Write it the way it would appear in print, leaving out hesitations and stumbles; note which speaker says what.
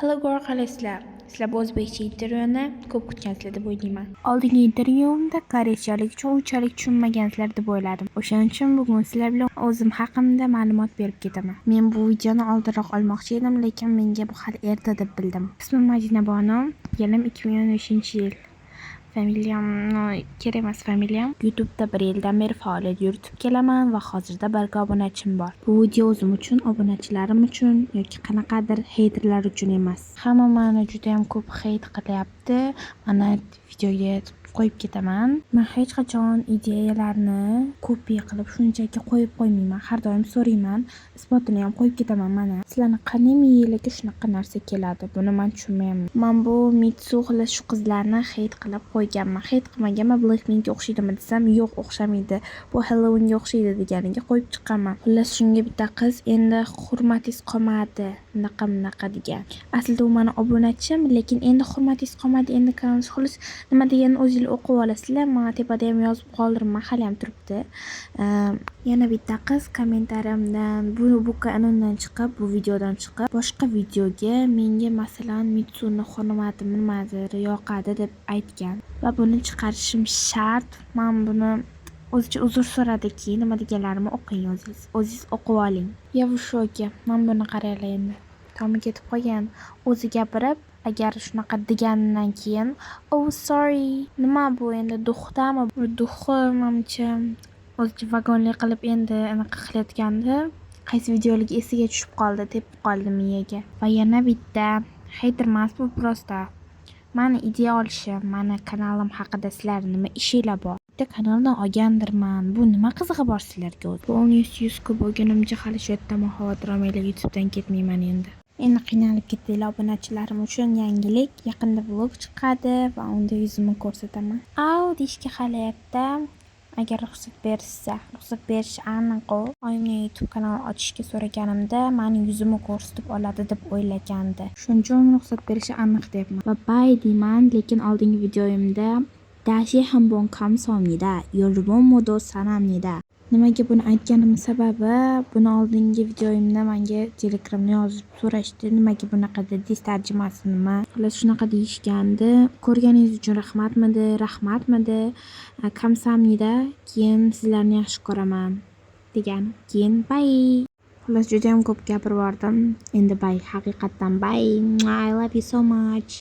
Speaker 1: Hello girl, qalaysizlar? Sizlar bu o'zbekcha intervyuni ko'p kutgansizlar deb o'ylayman. Oldingi intervyuimda koreychalik uchun unchalik tushunmagansizlar deb o'yladim. O'shaning uchun bugun sizlar bilan o'zim haqimda ma'lumot berib ketaman. Men bu videoni oldinroq olmoqchi edim, lekin menga bu hali erta deb bildim. Ismim Madina Bonu, yilim 2013-yil. Familiyam kerak emas familiyam. YouTube'da 1 yildan beri faoliyat yuritib kelaman va hozirda 1 ga obunachim bor. Bu video o'zim uchun, obunachilarim uchun yoki qanaqadir heyterlar uchun emas. Hamma meni juda ham ko'p heyt qilyapti. Mana videoga qo'yib ketaman. Men hech qachon ideyalarni kopiya qilib shunchaki qo'yib qo'ymayman. Har doim so'rayman, isbotini ham qo'yib ketaman. Mana sizlarni qanday miyalarga shunaqa narsa keladi? Buni men tushunmayman. Men bu Mitsu xillas shu qizlarni heyt qilib qo'yganman. Heyt qilmaganman, Blackpinkga o'xshaydimi desam, yo'q o'xshamaydi. Bu Halloweenga o'xshaydi deganiga qo'yib chiqqanman. Xullas shunga bitta qiz endi hurmatingiz qolmadi, bunaqa degan. Aslida u meni obunachim, lekin endi hurmatingiz qolmadi, endi kanal xullas nima deganini o'zingiz o'qib olasizlar. Men tepada ham yozib qoldirman, hali ham turibdi. Yana bitta qiz kommentariyamdan bu kanaldan chiqib, bu videodan chiqib, boshqa videoga menga masalan Mitsuni hurmatim nimadir yoqadi deb aytgan va buni chiqarishim shart. Men buni o'zicha uzr so'radiki, nima deganlarimni o'qing o'zingiz o'qib oling. Yavushoga men buni qaranglar endi. Tomi ketib qolgan. O'zi gapirib, agar shunaqa degandan keyin "Oh sorry, nima bu endi duxdami? Bu duxi menimcha o'zicha vagonli qilib endi anaqa qilayotgandi. Qaysi videoligi esiga tushib qoldi, tepib qoldi miyaga." Va yana bitta hater emas, bu prosta meni ideya olishim, meni kanalim haqida sizlar nima ishinglar bor? Bitta kanaldan olgandirman. Bu nima qizig'i bor sizlarga o'zi? Polностью ko'p bo'lganimcha hali shu yerdaman, xavotir olmanglar, YouTube'dan ketmayman endi. Endi qiynalib ketdinglar obunachilarim uchun yangilik. Yaqinda vlog chiqadi va unda yuzimni ko'rsataman. Deyishga hali erta. Agar ruxsat berishsa, ruxsat berish aniq-ku. Oyimga YouTube kanal ochishga so'raganimda meni yuzimni ko'rsatib oladi deb o'ylagandi. Shuning uchun ruxsat berishi aniq deyapman. Va bay deyman, lekin oldingi videoyimda dashi hanbon kamsomnida, yormomodo sanamnida. Nimaga buni aytganim sababi, buni oldingi videoyimda menga Telegramda yozib so'rashdi, nimaga bunaqa dedingiz, tarjimasi nima? Xullas shunaqa deyishgandi. Ko'rganingiz uchun rahmatmidi. Kamsamnida, keyin sizlarni yaxshi ko'raman degan. Keyin bay. Xullas juda ham ko'p gapirib bordim. Endi bay, haqiqatdan bay. I love you so much.